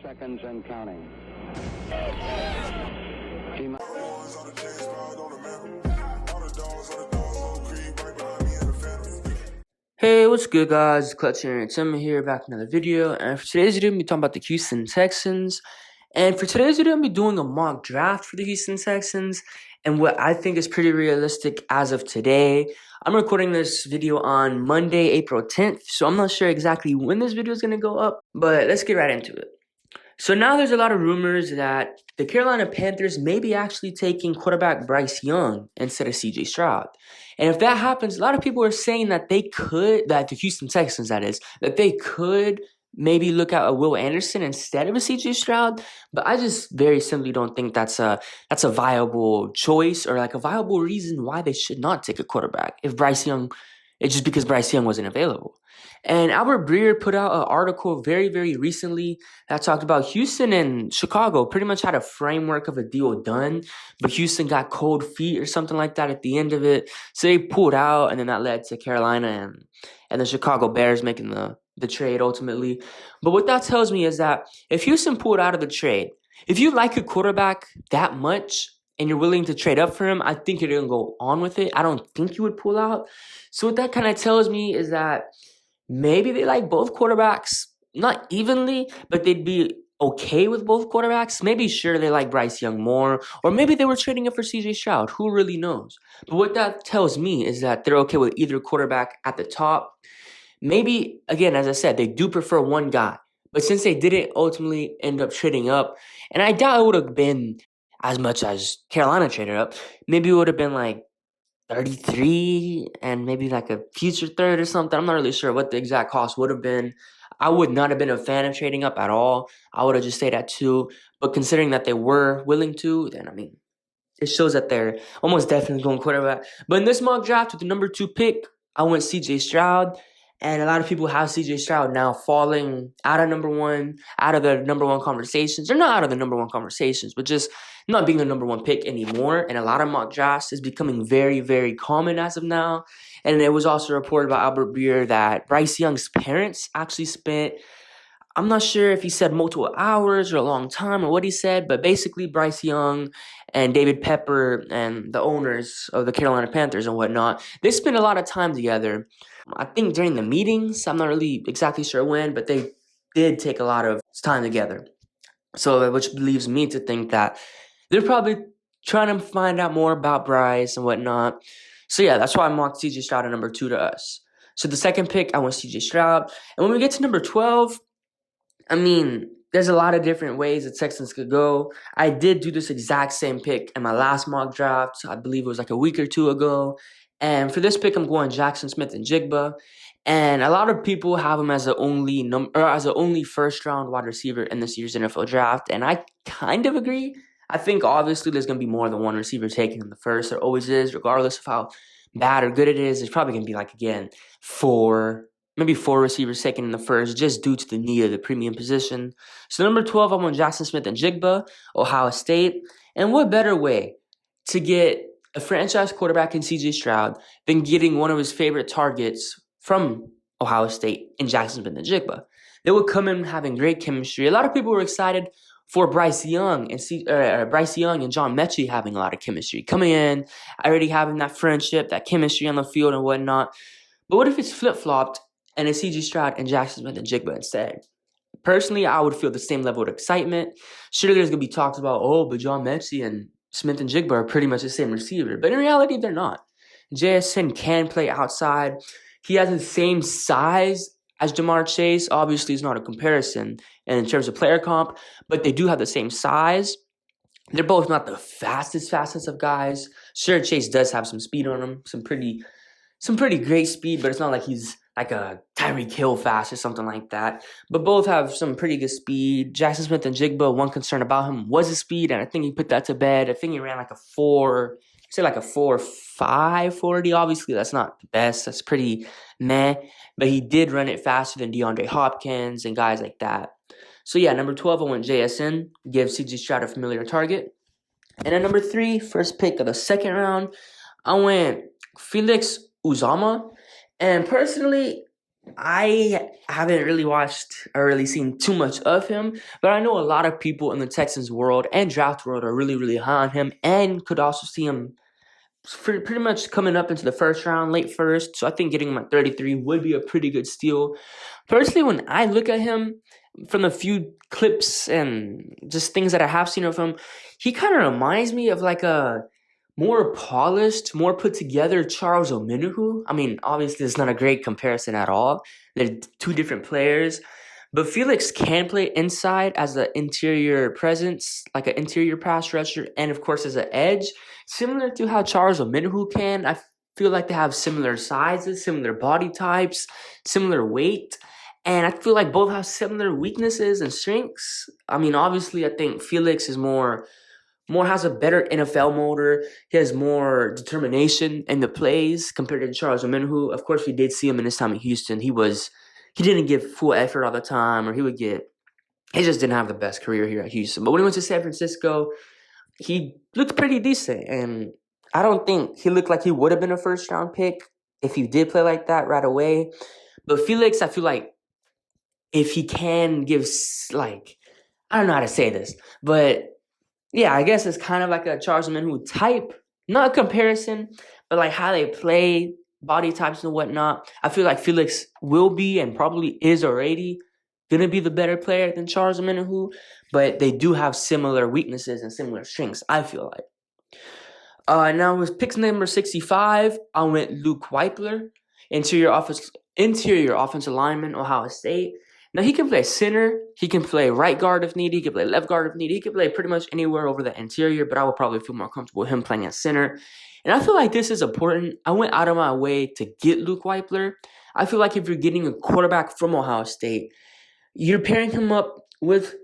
seconds and counting. Hey, what's good, guys? Clutch here, and Essam here, back with another video. And for today's video, I'm gonna be talking about the Houston Texans. And for today's video, I'm gonna be doing a mock draft for the Houston Texans, and what I think is pretty realistic as of today. I'm recording this video on Monday, April 10th, so I'm not sure exactly when this video is gonna go up, but let's get right into it. So now there's a lot of rumors that the Carolina Panthers may be actually taking quarterback Bryce Young instead of CJ Stroud. And if that happens, a lot of people are saying that that the Houston Texans, that is, that they could maybe look at a Will Anderson instead of a CJ Stroud. But I just very simply don't think that's a viable choice or like a viable reason why they should not take a quarterback it's just because Bryce Young wasn't available. And Albert Breer put out an article very, very recently that talked about Houston and Chicago pretty much had a framework of a deal done, but Houston got cold feet or something like that at the end of it. So they pulled out, and then that led to Carolina and the Chicago Bears making the trade ultimately. But what that tells me is that if Houston pulled out of the trade, if you like a quarterback that much and you're willing to trade up for him, I think you're going to go on with it. I don't think you would pull out. So what that kind of tells me is that maybe they like both quarterbacks, not evenly, but they'd be okay with both quarterbacks. Maybe sure they like Bryce Young more, or maybe they were trading up for CJ Stroud. Who really knows? But what that tells me is that they're okay with either quarterback at the top. Maybe, again, as I said, they do prefer one guy. But since they didn't ultimately end up trading up, and I doubt it would have been as much as Carolina traded up, maybe it would have been like 33 and maybe like a future third or something. I'm not really sure what the exact cost would have been. I would not have been a fan of trading up at all. I would have just stayed at 2. But considering that they were willing to, then I mean, it shows that they're almost definitely going quarterback. But in this mock draft with the number 2 pick, I went CJ Stroud. And a lot of people have CJ Stroud now falling out of the number one conversations. Or not out of the number one conversations, but just not being the number 1 pick anymore. And a lot of mock drafts is becoming very, very common as of now. And it was also reported by Albert Breer that Bryce Young's parents actually spent, I'm not sure if he said multiple hours or a long time or what he said, but basically Bryce Young and David Pepper and the owners of the Carolina Panthers and whatnot, they spent a lot of time together. I think during the meetings, I'm not really exactly sure when, but they did take a lot of time together. So, which leaves me to think that they're probably trying to find out more about Bryce and whatnot. So, yeah, that's why I mocked CJ Stroud at number 2 to us. So, the second pick, I went CJ Stroud. And when we get to number 12, I mean, there's a lot of different ways the Texans could go. I did do this exact same pick in my last mock draft. I believe it was like a week or 2 ago. And for this pick, I'm going Jackson Smith-Njigba. And a lot of people have him as the only first-round wide receiver in this year's NFL draft. And I kind of agree. I think obviously there's going to be more than one receiver taken in the first. There always is, regardless of how bad or good it is. There's probably going to be like, again, 4 receivers taken in the first, just due to the need of the premium position. So number 12, I'm on Jackson Smith-Njigba, Ohio State. And what better way to get a franchise quarterback in CJ Stroud than getting one of his favorite targets from Ohio State in Jackson Smith-Njigba? They would come in having great chemistry. A lot of people were excited for Bryce Young and John Mechie having a lot of chemistry. Coming in, already having that friendship, that chemistry on the field and whatnot. But what if it's flip-flopped and it's CJ Stroud and Jackson Smith-Njigba instead? Personally, I would feel the same level of excitement. Sure, there's going to be talks about, but John Mechie and Smith-Njigba are pretty much the same receiver. But in reality, they're not. JSN can play outside. He has the same size as Jamar Chase. Obviously, it's not a comparison in terms of player comp, but they do have the same size. They're both not the fastest of guys. Sure, Chase does have some speed on him, some pretty great speed, but it's not like he's like a Tyreek Hill fast or something like that. But both have some pretty good speed. Jackson Smith-Njigba, one concern about him was his speed, and I think he put that to bed. I think he ran like a 4.5 40. Obviously, that's not the best. That's pretty meh. But he did run it faster than DeAndre Hopkins and guys like that. So, yeah, number 12, I went JSN. Give CJ Stroud a familiar target. And at number 3, first pick of the second round, I went Felix Uzama. And personally, I haven't really watched or really seen too much of him, but I know a lot of people in the Texans world and draft world are really, really high on him and could also see him pretty much coming up into the first round, late first. So I think getting him at 33 would be a pretty good steal. Personally, when I look at him from the few clips and just things that I have seen of him, he kind of reminds me of like a more polished, more put together Charles Omenihu. I mean, obviously, it's not a great comparison at all. They're two different players. But Felix can play inside as an interior presence, like an interior pass rusher, and of course as an edge, similar to how Charles Omenihu can. I feel like they have similar sizes, similar body types, similar weight, and I feel like both have similar weaknesses and strengths. I mean, obviously, I think Felix is more has a better NFL motor. He has more determination in the plays compared to Charles Omenihu. Of course, we did see him in his time in Houston. He didn't give full effort all the time, or he just didn't have the best career here at Houston. But when he went to San Francisco, he looked pretty decent, and I don't think he looked like he would have been a first round pick if he did play like that right away. But Felix, I feel like if he can give like I don't know how to say this, but yeah, I guess it's kind of like a Charles Omenihu type, not a comparison, but like how they play, body types and whatnot. I feel like Felix will be and probably is already gonna be the better player than Charles Omenihu, but they do have similar weaknesses and similar strengths. I feel like. Now with picks number 65, I went Luke Weipler, interior offensive lineman, Ohio State. Now he can play center, he can play right guard if needed, he can play left guard if needed, he can play pretty much anywhere over the interior, but I would probably feel more comfortable with him playing at center. And I feel like this is important. I went out of my way to get Luke Weipler. I feel like if you're getting a quarterback from Ohio State, you're pairing him up with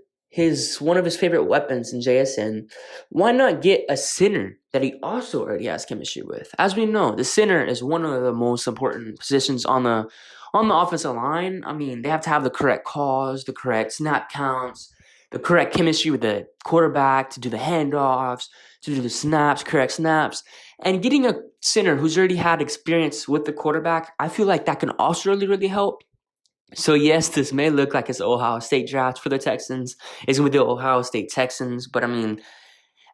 one of his favorite weapons in JSN. Why not get a center that he also already has chemistry with? As we know, the center is one of the most important positions on the offensive line. I mean, they have to have the correct calls, the correct snap counts, the correct chemistry with the quarterback to do the handoffs, to do the snaps, correct snaps. And getting a center who's already had experience with the quarterback, I feel like that can also really, really help. So yes, this may look like it's an Ohio State draft for the Texans. It's going to be the Ohio State Texans. But I mean,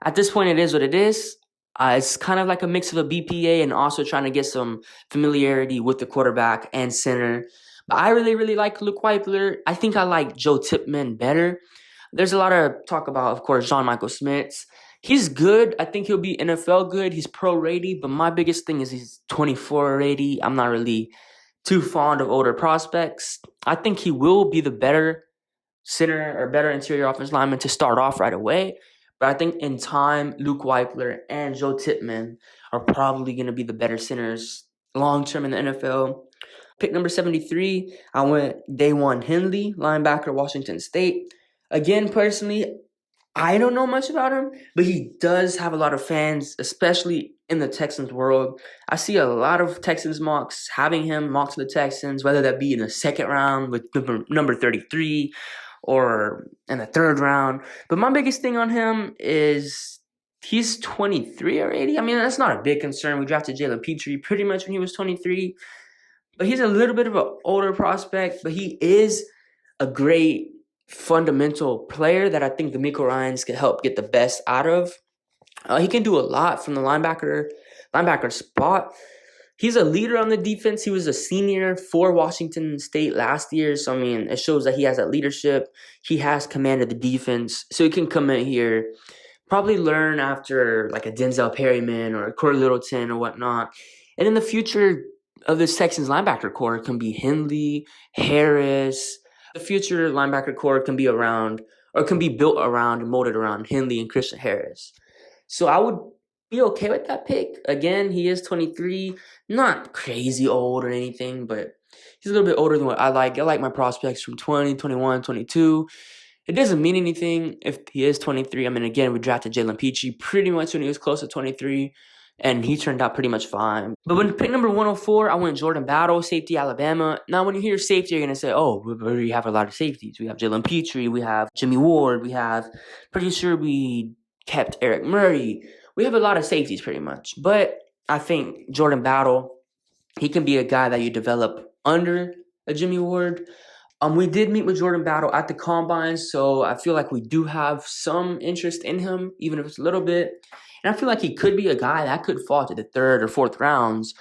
at this point, it is what it is. It's kind of like a mix of a BPA and also trying to get some familiarity with the quarterback and center. But I really, really like Luke Weipler. I think I like Joe Tipman better. There's a lot of talk about, of course, John Michael Schmitz. He's good. I think he'll be NFL good. He's pro ready. But my biggest thing is he's 24 already. I'm not really too fond of older prospects. I think he will be the better center or better interior offensive lineman to start off right away. But I think in time, Luke Weipler and Joe Tipman are probably going to be the better centers long term in the NFL. Pick number 73, I went Daywan Henley, linebacker, Washington State. Again, personally, I don't know much about him, but he does have a lot of fans, especially in the Texans world. I see a lot of Texans mocks having him mocked to the Texans, whether that be in the second round with number 33 or in the third round. But my biggest thing on him is he's 23 already. I mean, that's not a big concern. We drafted Jalen Petrie pretty much when he was 23. But he's a little bit of an older prospect, but he is a great fundamental player that I think DeMeco Ryans can help get the best out of. He can do a lot from the linebacker spot. He's a leader on the defense. He was a senior for Washington State last year. So, I mean, it shows that he has that leadership. He has command of the defense. So he can come in here, probably learn after like a Denzel Perryman or a Corey Littleton or whatnot. And in the future of this Texans linebacker core can be Henley, Harris. The future linebacker core can be around or can be built around and molded around Henley and Christian Harris. So I would be okay with that pick. Again, he is 23, not crazy old or anything, but he's a little bit older than what I like. I like my prospects from 20, 21, 22. It doesn't mean anything if he is 23. I mean, again, we drafted Jalen Petrie pretty much when he was close to 23, and he turned out pretty much fine. But when pick number 104, I went Jordan Battle, safety, Alabama. Now, when you hear safety, you're going to say, oh, we have a lot of safeties. We have Jalen Petrie, we have Jimmy Ward, pretty sure we kept Eric Murray. We have a lot of safeties pretty much. But I think Jordan Battle, he can be a guy that you develop under Jimmy Ward. We did meet with Jordan Battle at the Combine, so I feel like we do have some interest in him, even if it's a little bit. And I feel like he could be a guy that could fall to the third or fourth rounds.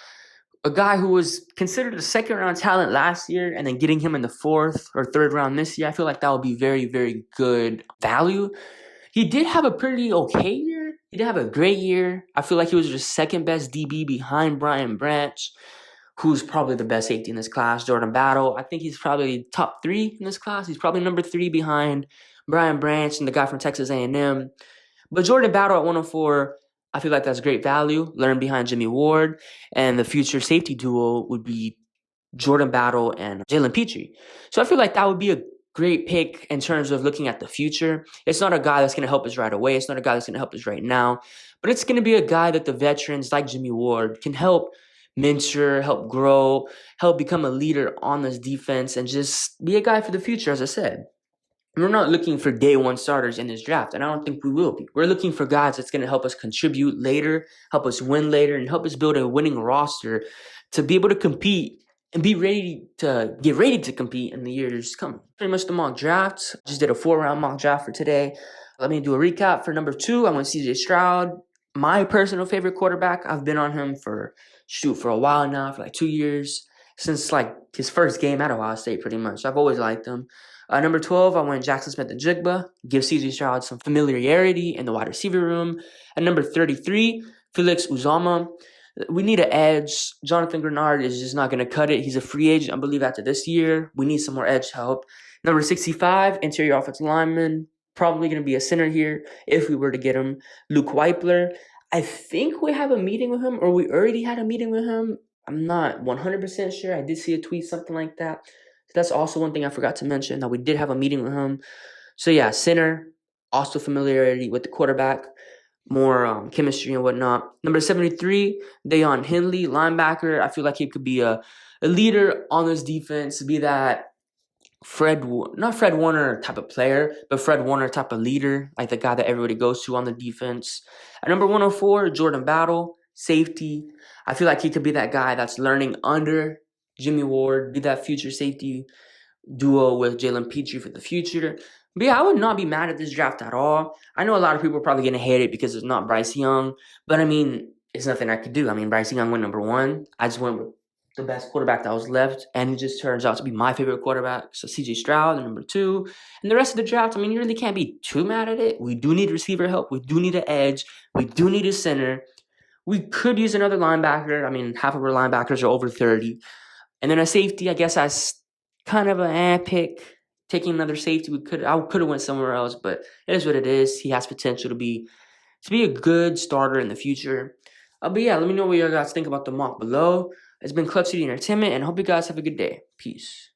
A guy who was considered a second-round talent last year, and then getting him in the fourth or third round this year, I feel like that would be very, very good value. He did have a pretty okay year. He did have a great year. I feel like he was the second best DB behind Brian Branch, who's probably the best safety in this class. Jordan Battle, I think he's probably top 3 in this class. He's probably number 3 behind Brian Branch and the guy from Texas A&M. But Jordan Battle at 104, I feel like that's great value. Learn behind Jimmy Ward. And the future safety duo would be Jordan Battle and Jalen Petrie. So I feel like that would be a great pick in terms of looking at the future. It's not a guy that's going to help us right away. It's not a guy that's going to help us right now. But it's going to be a guy that the veterans like Jimmy Ward can help mentor, help grow, help become a leader on this defense, and just be a guy for the future, as I said. We're not looking for day one starters in this draft, and I don't think we will be. We're looking for guys that's going to help us contribute later, help us win later, and help us build a winning roster to be able to compete and be ready to get ready to compete in the years coming. Pretty much the mock drafts. Just did a 4-round mock draft for today. Let me do a recap. For number 2, I went CJ Stroud. My personal favorite quarterback. I've been on him for a while now, for like 2 years, since like his first game at Ohio State, pretty much. I've always liked him. Number 12, I went Jackson Smith-Njigba. Give CJ Stroud some familiarity in the wide receiver room. At number 33, Felix Uzama. We need an edge. Jonathan Grenard is just not going to cut it. He's a free agent, I believe, after this year. We need some more edge help. Number 65, interior offensive lineman. Probably going to be a center here if we were to get him. Luke Weipler. I think we have a meeting with him, or we already had a meeting with him. I'm not 100% sure. I did see a tweet, something like that. So that's also one thing I forgot to mention, that we did have a meeting with him. So yeah, center, also familiarity with the quarterback, more chemistry and whatnot. Number 73, Deion Henley, linebacker. I feel like he could be a leader on this defense, be that not Fred Warner type of player, but Fred Warner type of leader, like the guy that everybody goes to on the defense. At number 104, Jordan Battle, safety. I feel like he could be that guy that's learning under Jimmy Ward, be that future safety duo with Jalen Petrie for the future. But yeah, I would not be mad at this draft at all. I know a lot of people are probably going to hate it because it's not Bryce Young, but I mean, it's nothing I could do. I mean, Bryce Young went number 1. I just went with the best quarterback that was left, and he just turns out to be my favorite quarterback. So CJ Stroud, number 2. And the rest of the draft, I mean, you really can't be too mad at it. We do need receiver help. We do need an edge. We do need a center. We could use another linebacker. I mean, half of our linebackers are over 30. And then a safety, I guess that's kind of an pick. Taking another safety, I could have went somewhere else, but it is what it is. He has potential to be a good starter in the future. But yeah, let me know what you guys think about the mock below. It's been Clutch City Entertainment, and I hope you guys have a good day. Peace.